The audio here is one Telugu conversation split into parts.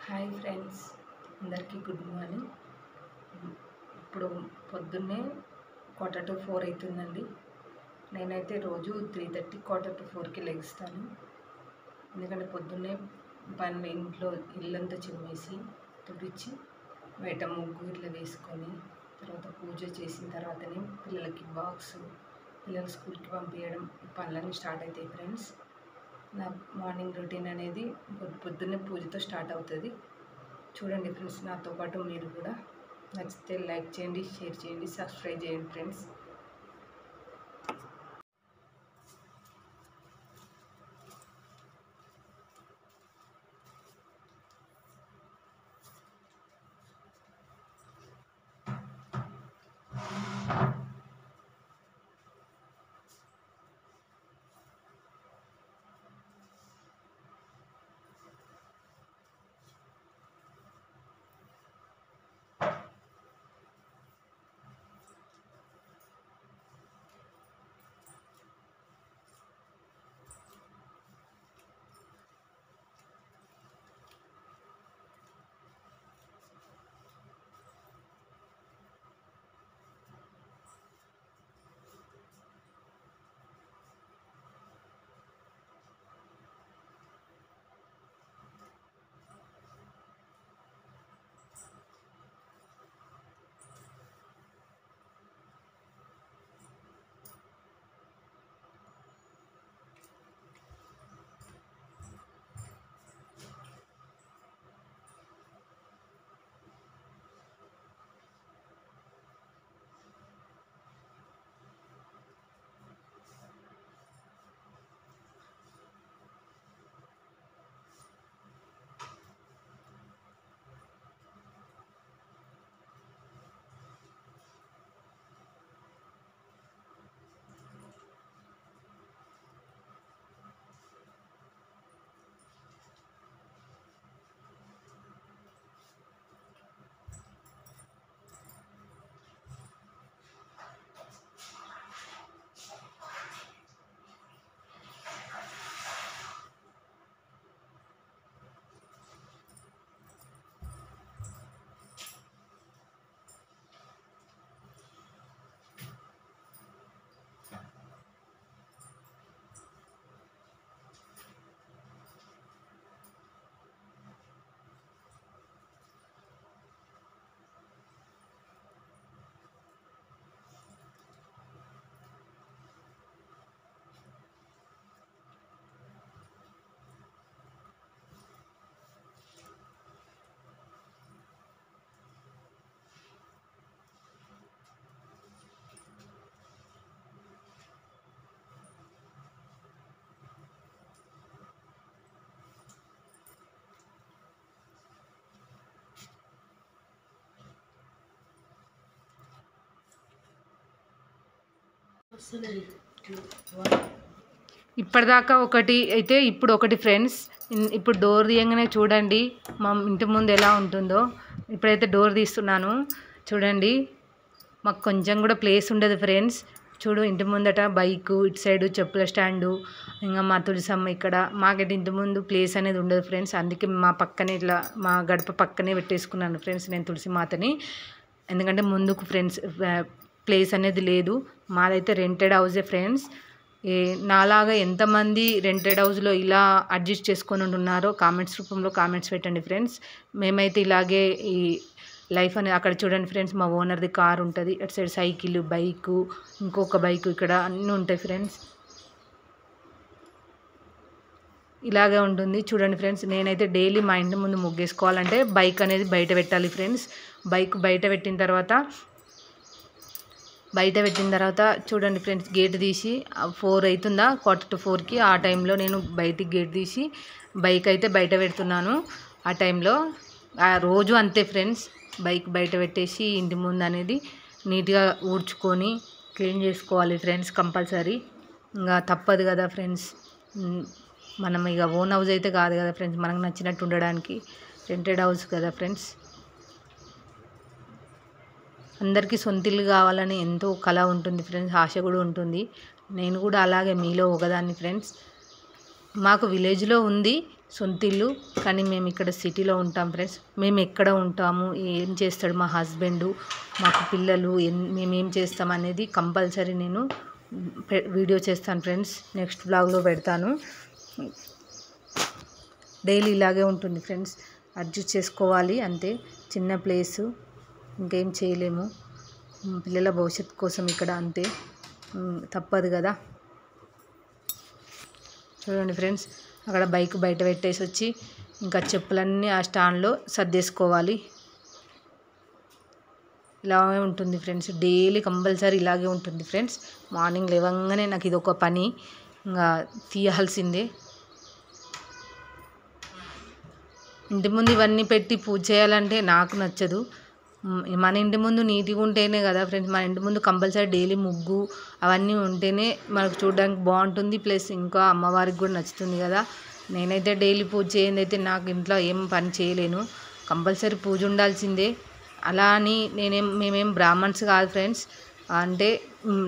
హాయ్ ఫ్రెండ్స్, అందరికీ గుడ్ మార్నింగ్. ఇప్పుడు పొద్దున్నే 3:45 అవుతుందండి. నేనైతే రోజు 3:30 4:45కి లెగుస్తాను. ఎందుకంటే పొద్దున్నే పని ఇంట్లో ఇల్లంతా చిమ్మేసి తుడిచి బయట ముగ్గు ఇట్లా వేసుకొని తర్వాత పూజ చేసిన తర్వాతనే పిల్లలకి పిల్లలు స్కూల్కి పంపించడం ఈ పనులన్నీ స్టార్ట్ అవుతాయి ఫ్రెండ్స్. నా మార్నింగ్ రొటీన్ అనేది పొద్దున్నే పూజతో స్టార్ట్ అవుతుంది. చూడండి ఫ్రెండ్స్, నాతో పాటు మీరు కూడా. నచ్చితే లైక్ చేయండి, షేర్ చేయండి, సబ్స్క్రైబ్ చేయండి ఫ్రెండ్స్. ఇప్పటిదాకా ఒకటి అయితే ఇప్పుడు ఒకటి ఫ్రెండ్స్. ఇప్పుడు డోర్ తీయంగానే చూడండి మా ఇంటి ముందు ఎలా ఉంటుందో. ఇప్పుడైతే డోర్ తీస్తున్నాను చూడండి. మాకు కొంచెం కూడా ప్లేస్ ఉండదు ఫ్రెండ్స్. చూడు, ఇంటి ముందట బైకు, ఇటు సైడు చెప్పుల స్టాండు, ఇంకా మా తులసమ్మ ఇక్కడ. మాకైతే ఇంటి ముందు ప్లేస్ అనేది ఉండదు ఫ్రెండ్స్. అందుకే మా పక్కనే ఇట్లా మా గడప పక్కనే పెట్టేసుకున్నాను ఫ్రెండ్స్ నేను తులసి మాతని. ఎందుకంటే ముందుకు ఫ్రెండ్స్ ప్లేస్ అనేది లేదు. మాదైతే రెంటెడ్ హౌసే ఫ్రెండ్స్. నాలాగా ఎంతమంది రెంటెడ్ హౌస్లో ఇలా అడ్జస్ట్ చేసుకొని ఉన్నారో కామెంట్స్ రూపంలో కామెంట్స్ పెట్టండి ఫ్రెండ్స్. మేమైతే ఇలాగే ఈ లైఫ్ అనేది. అక్కడ చూడండి ఫ్రెండ్స్, మా ఓనర్ది కార్ ఉంటుంది. అటు సైడ్ సైకిల్, బైకు, ఇంకొక బైకు, ఇక్కడ అన్నీ ఉంటాయి ఫ్రెండ్స్. ఇలాగే ఉంటుంది చూడండి ఫ్రెండ్స్. నేనైతే డైలీ మా ఇంటి ముందు ముగ్గేసుకోవాలంటే బైక్ అనేది బయట పెట్టాలి ఫ్రెండ్స్. బైక్ బయట పెట్టిన తర్వాత చూడండి ఫ్రెండ్స్, గేట్ తీసి 4 అవుతుందా, 3:45కి ఆ టైంలో నేను బయటికి గేట్ తీసి బైక్ అయితే బయట పెడుతున్నాను. ఆ టైంలో రోజు అంతే ఫ్రెండ్స్. బైక్ బయట పెట్టేసి ఇంటి ముందు అనేది నీట్గా ఊడ్చుకొని క్లీన్ చేసుకోవాలి ఫ్రెండ్స్ కంపల్సరీ. ఇంకా తప్పదు కదా ఫ్రెండ్స్. మనం ఇక ఓన్ హౌస్ అయితే కాదు కదా ఫ్రెండ్స్ మనకు నచ్చినట్టు ఉండడానికి. రెంటెడ్ హౌస్ కదా ఫ్రెండ్స్. అందరికీ సొంత ఇల్లు కావాలని ఎంతో కల ఉంటుంది ఫ్రెండ్స్, ఆశ కూడా ఉంటుంది. నేను కూడా అలాగే మీలో ఒకదాన్ని ఫ్రెండ్స్. మాకు విలేజ్లో ఉంది సొంతిల్లు, కానీ మేము ఇక్కడ సిటీలో ఉంటాం ఫ్రెండ్స్. మేము ఎక్కడ ఉంటాము, ఏం చేస్తాడు మా హస్బెండు, మాకు పిల్లలు, మేమేం చేస్తాం అనేది కంపల్సరీ నేను వీడియో చేస్తాను ఫ్రెండ్స్. నెక్స్ట్ బ్లాగ్లో పెడతాను. డైలీ ఇలాగే ఉంటుంది ఫ్రెండ్స్, అడ్జస్ట్ చేసుకోవాలి అంతే. చిన్న ప్లేసు, ఇంకేం చేయలేము. పిల్లల భవిష్యత్తు కోసం ఇక్కడ అంతే, తప్పదు కదా. చూడండి ఫ్రెండ్స్, అక్కడ బైక్ బయట పెట్టేసి వచ్చి ఇంకా చెప్పులన్నీ ఆ స్టాండ్లో సర్దేసుకోవాలి. ఇలాగే ఉంటుంది ఫ్రెండ్స్, డైలీ కంపల్సరీ ఇలాగే ఉంటుంది ఫ్రెండ్స్. మార్నింగ్ లేవగానే నాకు ఇది ఒక పని, ఇంకా తీయాల్సిందే. ఇంటి ముందు ఇవన్నీ పెట్టి పూజ చేయాలంటే నాకు నచ్చదు. మన ఇంటి ముందు నీట్గా ఉంటేనే కదా ఫ్రెండ్స్, మన ఇంటి ముందు కంపల్సరీ డైలీ ముగ్గు అవన్నీ ఉంటేనే మనకు చూడడానికి బాగుంటుంది, ప్లస్ ఇంకా అమ్మవారికి కూడా నచ్చుతుంది కదా. నేనైతే డైలీ పూజ చేయండి అయితే నాకు ఇంట్లో ఏం పని చేయలేను, కంపల్సరీ పూజ ఉండాల్సిందే. అలా అని మేమేం బ్రాహ్మణ్స్ కాదు ఫ్రెండ్స్. అంటే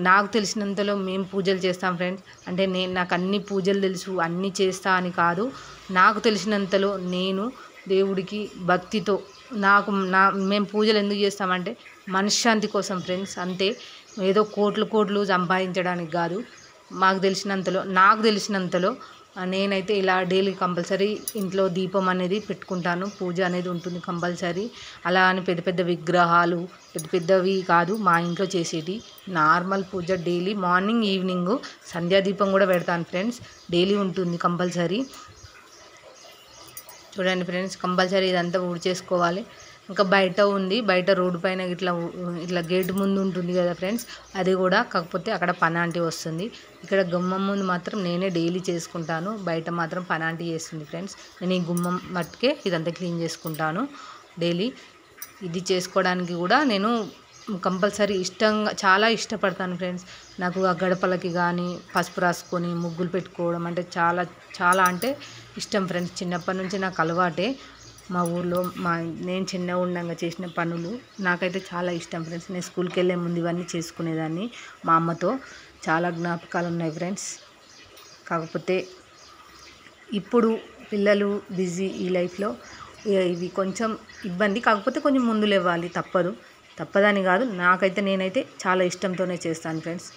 నాకు తెలిసినంతలో మేము పూజలు చేస్తాం ఫ్రెండ్స్. అంటే నాకు అన్ని పూజలు తెలుసు, అన్నీ చేస్తా అని కాదు. నాకు తెలిసినంతలో నేను దేవుడికి భక్తితో మేము పూజలు ఎందుకు చేస్తామంటే మనశ్శాంతి కోసం ఫ్రెండ్స్, అంతే. ఏదో కోట్లు సంపాదించడానికి కాదు. నాకు తెలిసినంతలో నేనైతే ఇలా డైలీ కంపల్సరీ ఇంట్లో దీపం అనేది పెట్టుకుంటాను, పూజ అనేది ఉంటుంది కంపల్సరీ. అలా అని పెద్ద విగ్రహాలు పెద్దవి కాదు మా ఇంట్లో చేసేటి, నార్మల్ పూజ డైలీ మార్నింగ్ ఈవినింగ్ సంధ్యాదీపం కూడా పెడతాను ఫ్రెండ్స్, డైలీ ఉంటుంది కంపల్సరీ. చూడండి ఫ్రెండ్స్, కంపల్సరీ ఇదంతా చేసుకోవాలి. ఇంకా బయట ఉంది, బయట రోడ్డు పైన ఇట్లా గేట్ ముందు ఉంటుంది కదా ఫ్రెండ్స్, అది కూడా కాకపోతే అక్కడ పనాంటి వస్తుంది. ఇక్కడ గుమ్మం ముందు మాత్రం నేనే డైలీ చేసుకుంటాను, బయట మాత్రం పనాంటి చేస్తుంది ఫ్రెండ్స్. నేను ఈ గుమ్మం మట్టుకే ఇదంతా క్లీన్ చేసుకుంటాను డైలీ. ఇది చేసుకోవడానికి కూడా నేను కంపల్సరీ చాలా ఇష్టపడతాను ఫ్రెండ్స్. నాకు ఆ గడపలకి కానీ పసుపు రాసుకొని ముగ్గులు పెట్టుకోవడం అంటే చాలా అంటే ఇష్టం ఫ్రెండ్స్. చిన్నప్పటి నుంచి నాకు అలవాటే. మా ఊర్లో నేను చిన్నగా ఉండగా చేసిన పనులు నాకైతే చాలా ఇష్టం ఫ్రెండ్స్. నేను స్కూల్కి వెళ్ళే ముందు ఇవన్నీ చేసుకునేదాన్ని మా అమ్మతో, చాలా జ్ఞాపకాలు ఉన్నాయి ఫ్రెండ్స్. కాకపోతే ఇప్పుడు పిల్లలు బిజీ ఈ లైఫ్లో ఇవి కొంచెం ఇబ్బంది, కాకపోతే కొంచెం ముందు లేవాలి, తప్పదని కాదు. నేనైతే చాలా ఇష్టంతోనే చేస్తాను ఫ్రెండ్స్.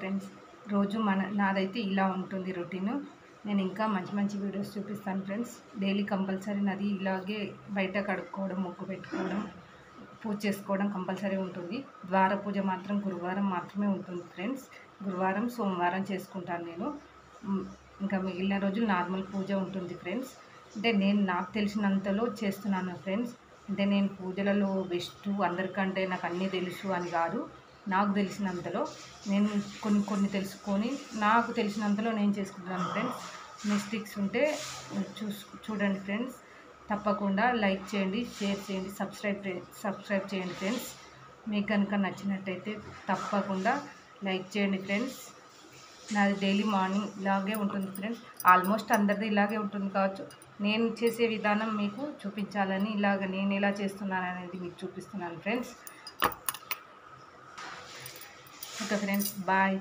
ఫ్రెండ్స్. రోజు నాదైతే ఇలా ఉంటుంది రొటీను. నేను ఇంకా మంచి మంచి వీడియోస్ చూపిస్తాను ఫ్రెండ్స్. డైలీ కంపల్సరీ నాది ఇలాగే బయట కడుక్కోవడం, ముగ్గు పెట్టుకోవడం, పూజ చేసుకోవడం కంపల్సరీ ఉంటుంది. ద్వార పూజ మాత్రం గురువారం మాత్రమే ఉంటుంది ఫ్రెండ్స్. గురువారం, సోమవారం చేసుకుంటాను నేను. ఇంకా మిగిలిన రోజులు నార్మల్ పూజ ఉంటుంది ఫ్రెండ్స్. అంటే నేను నాకు తెలిసినంతలో చేస్తున్నాను ఫ్రెండ్స్. అంటే నేను పూజలలో బెస్ట్, అందరికంటే నాకు అన్నీ తెలుసు అని కాదు. నాకు తెలిసినంతలో నేను కొన్ని తెలుసుకొని నాకు తెలిసినంతలో నేను చేసుకుంటున్నాను ఫ్రెండ్స్. మిస్టేక్స్ ఉంటే చూడండి ఫ్రెండ్స్. తప్పకుండా లైక్ చేయండి, షేర్ చేయండి, సబ్స్క్రైబ్ చేయండి ఫ్రెండ్స్. మీకు కనుక నచ్చినట్టయితే తప్పకుండా లైక్ చేయండి ఫ్రెండ్స్. నాది డైలీ మార్నింగ్ ఇలాగే ఉంటుంది ఫ్రెండ్స్. ఆల్మోస్ట్ అందరిది ఇలాగే ఉంటుంది కావచ్చు. నేను చేసే విధానం మీకు చూపించాలని నేను ఎలా చేస్తున్నాను అనేది మీకు చూపిస్తున్నాను ఫ్రెండ్స్. Okay friends, bye.